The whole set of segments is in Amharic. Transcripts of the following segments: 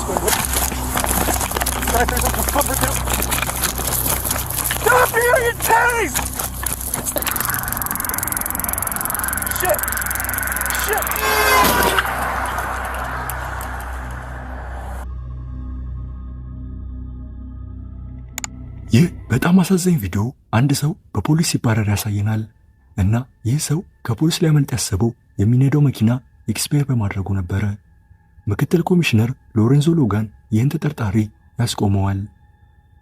arrest. There's a foot through. Stop here, you tase! Shit! Shit! ይህ በጣም አሳዛኝ ቪዲዮ አንድ ሰው በፖሊስ ሲባረር ያሳየናል። እና ይህ ሰው ከፖሊስ ሊያመልጥ ያሰበው የሚነዳው መኪና ኤክስፓየር በማድረጉ ነበረ። ምክትል ኮሚሽነር ሎሬንዞ ሎጋን ይህን ተጠርጣሪ ያስቆመዋል።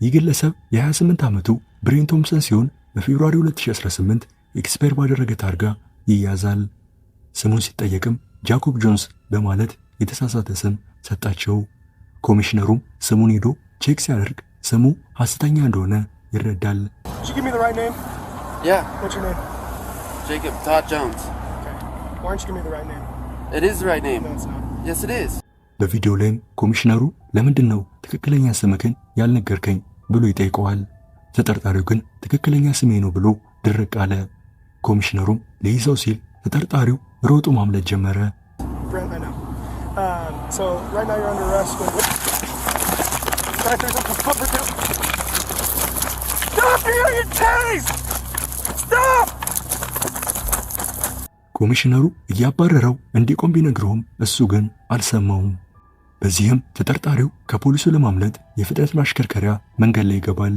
ይህ ግለሰብ የ28 ዓመቱ ብሬን ቶምሰን ሲሆን በፌብሩዋሪ 2018 ኤክስፓየር ባደረገ ታርጋ ይያዛል። ስሙን ሲጠየቅም ጃኮብ ጆንስ በማለት የተሳሳተ ስም ሰጣቸው። ኮሚሽነሩም ስሙን ሄዶ ቼክ ሲያደርግ ስሙ ሐሰተኛ እንደሆነ ይረዳል። Did you give me the right name? Yeah. What's your name? Jacob Todd Jones. Okay. Why don't you give me the right name? It is the right name. No, it's not. Yes, it is. በቪዲዮ ላይም ኮሚሽነሩ ለምንድን ነው ትክክለኛ ስምህን ያልነገርከኝ ብሎ ይጠይቀዋል። ተጠርጣሪው ግን ትክክለኛ ስሜ ነው ብሎ ድርቅ አለ። ኮሚሽነሩም ሊይዘው ሲል ተጠርጣሪው ሮጦ ማምለጥ ጀመረ። Brent, I know. So right now you're under arrest. There's a foot through. Stop here, you tase! Stop! ኮሚሽነሩ እያባረረው እንዲቆም ቢነግረውም እሱ ግን አልሰማውም። በዚህም ተጠርጣሪው ከፖሊሱ ለማምለጥ የፍጥነት ማሽከርከሪያ መንገድ ላይ ይገባል።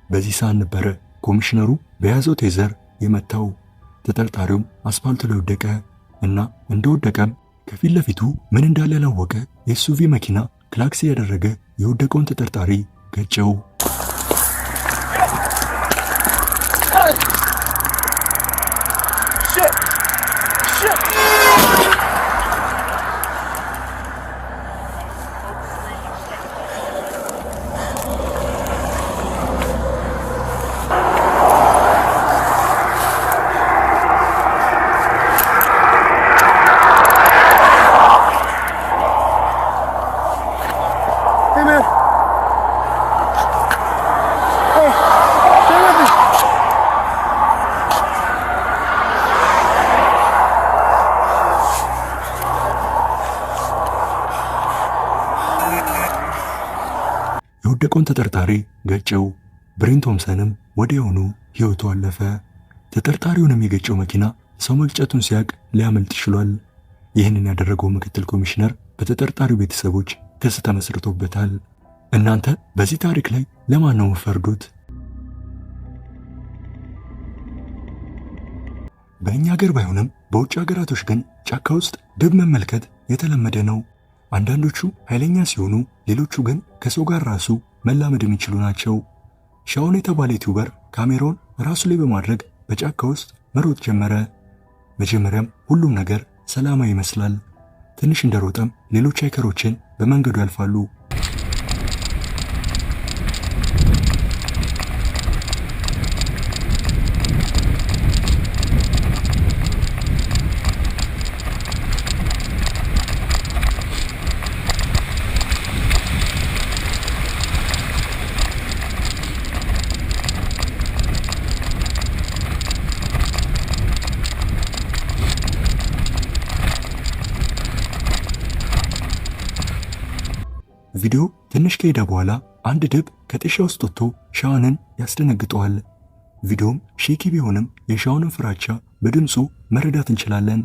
በዚህ ሰዓት ነበረ ኮሚሽነሩ በያዘው ቴዘር የመታው። ተጠርጣሪውም አስፋልቱ ላይ ወደቀ እና እንደወደቀም ከፊት ለፊቱ ምን እንዳለ ያላወቀ የኤስዩቪ መኪና ክላክስ ያደረገ የወደቀውን ተጠርጣሪ ገጨው። የወደቀውን ተጠርጣሪ ገጨው። ብሬን ቶምሰንም ወዲያውኑ ሕይወቱ አለፈ። ተጠርጣሪውንም የገጨው መኪና ሰው መግጨቱን ሲያቅ ሊያመልጥ ይችሏል። ይህንን ያደረገው ምክትል ኮሚሽነር በተጠርጣሪው ቤተሰቦች ክስ ተመስርቶበታል። እናንተ በዚህ ታሪክ ላይ ለማን ነው የምትፈርዱት? በእኛ ሀገር ባይሆንም በውጭ ሀገራቶች ግን ጫካ ውስጥ ድብ መመልከት የተለመደ ነው። አንዳንዶቹ ኃይለኛ ሲሆኑ፣ ሌሎቹ ግን ከሰው ጋር ራሱ መላመድ የሚችሉ ናቸው። ሻውን የተባለ ዩቲዩበር ካሜራውን ራሱ ላይ በማድረግ በጫካ ውስጥ መሮጥ ጀመረ። መጀመሪያም ሁሉም ነገር ሰላማዊ ይመስላል። ትንሽ እንደሮጠም ሌሎች ሃይከሮችን በመንገዱ ያልፋሉ። ቪዲዮ ትንሽ ከሄደ በኋላ አንድ ድብ ከጥሻ ውስጥ ወጥቶ ሻውንን ያስደነግጠዋል። ቪዲዮም ሼኪ ቢሆንም የሻውንን ፍራቻ በድምፁ መረዳት እንችላለን።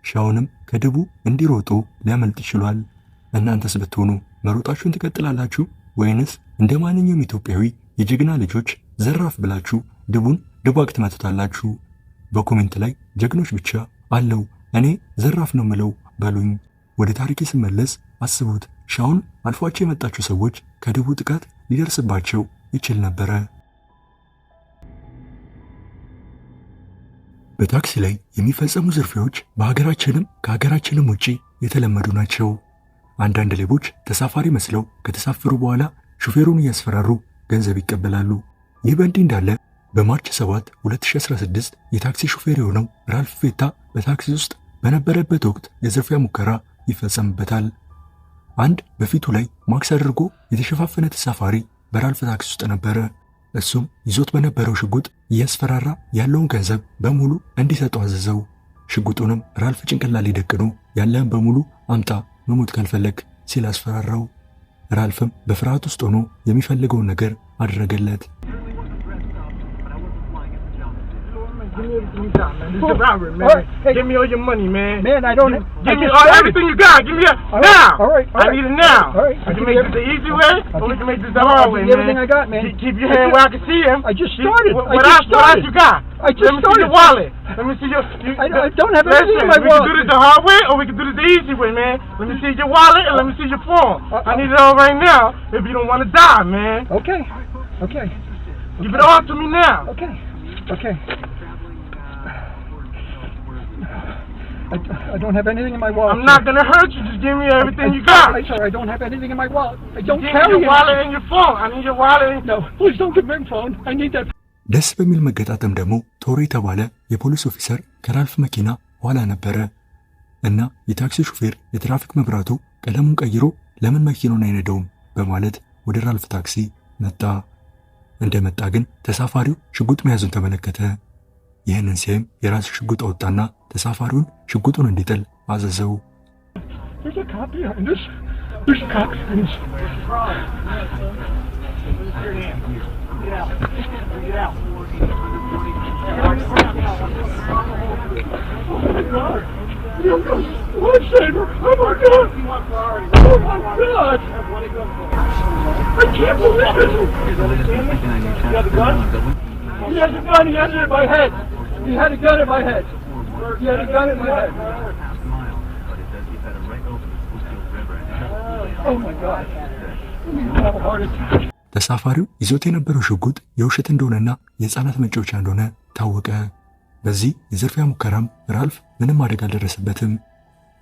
ሻውንም ከድቡ እንዲሮጡ ሊያመልጥ ይችላል። እናንተስ ብትሆኑ መሮጣችሁን ትቀጥላላችሁ ወይንስ እንደ ማንኛውም ኢትዮጵያዊ የጀግና ልጆች ዘራፍ ብላችሁ ድቡን ድባቅ ትመቱታላችሁ? በኮሜንት ላይ ጀግኖች ብቻ አለው እኔ ዘራፍ ነው ምለው በሉኝ። ወደ ታሪኬ ስመለስ አስቡት፣ ሻውን አልፏቸው የመጣችሁ ሰዎች ከድቡ ጥቃት ሊደርስባቸው ይችል ነበረ። በታክሲ ላይ የሚፈጸሙ ዝርፊያዎች በሀገራችንም ከሀገራችንም ውጪ የተለመዱ ናቸው። አንዳንድ ሌቦች ተሳፋሪ መስለው ከተሳፈሩ በኋላ ሹፌሩን እያስፈራሩ ገንዘብ ይቀበላሉ። ይህ በእንዲህ እንዳለ በማርች 7 2016 የታክሲ ሹፌር የሆነው ራልፍ ፌታ በታክሲ ውስጥ በነበረበት ወቅት የዝርፊያ ሙከራ ይፈጸምበታል። አንድ በፊቱ ላይ ማክስ አድርጎ የተሸፋፈነ ተሳፋሪ በራልፍ ታክሲ ውስጥ ነበረ። እሱም ይዞት በነበረው ሽጉጥ እያስፈራራ ያለውን ገንዘብ በሙሉ እንዲሰጠው አዘዘው። ሽጉጡንም ራልፍ ጭንቅላት ላይ ደቅኖ ያለህን በሙሉ አምጣ መሞት ካልፈለግ ሲል አስፈራራው። ራልፍም በፍርሃት ውስጥ ሆኖ የሚፈልገውን ነገር አደረገለት። Give me everything you got, man. This is a robbery, man. Right, hey. Give me all your money, man. Man, I don't. Give me all everything you got. Give me it now. All right. I need it now. All right. We can make this the easy way, or we can make this the hard way, man. Everything I got, man. Keep your hand where I can see him. I just started. What else you got? I just Let me started. see your wallet. Let me see your. I don't have anything in my wallet. We can do this the hard way, or we can do this the easy way, man. Let me see your wallet and let me see your phone. I need it all right now. If you don't want to die, man. Okay. Okay. Give it all to me now. Okay. Okay. I don't have anything in my wallet. I'm not gonna hurt you. Just give me everything you got. Sir, I don't have anything in my wallet. I don't give carry me your wallet and your phone. I need your wallet. No, please don't give me my phone. I need that. ደስ በሚል መገጣጠም ደግሞ ቶሪ የተባለ የፖሊስ ኦፊሰር ከራልፍ መኪና ኋላ ነበረ እና የታክሲ ሹፌር የትራፊክ መብራቱ ቀለሙን ቀይሮ ለምን መኪናውን አይነዳውም በማለት ወደ ራልፍ ታክሲ መጣ። እንደመጣ ግን ተሳፋሪው ሽጉጥ መያዙን ተመለከተ። ይህንን ሲያይም የራሱ ሽጉጥ አወጣና ተሳፋሪውን ሽጉጡን እንዲጥል አዘዘው። There's a cop behind us. There's a cop behind us. Get out. Get out. Lifesaver! Oh my God! Oh my God! I can't believe it! You have a gun? He has a gun. He has it in my head. He had a gun in my head. He had a gun in my head. Oh my God. I'm gonna have a heart attack. ተሳፋሪው ይዞት የነበረው ሽጉጥ የውሸት እንደሆነና የሕፃናት መጫወቻ እንደሆነ ታወቀ። በዚህ የዝርፊያ ሙከራም ራልፍ ምንም አደጋ አልደረሰበትም።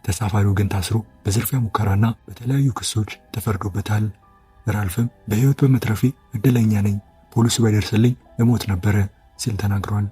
ተሳፋሪው ግን ታስሮ በዝርፊያ ሙከራና በተለያዩ ክሶች ተፈርዶበታል። ራልፍም በሕይወት በመትረፌ እድለኛ ነኝ፣ ፖሊሱ ባይደርስልኝ እሞት ነበረ ሲል ተናግሯል።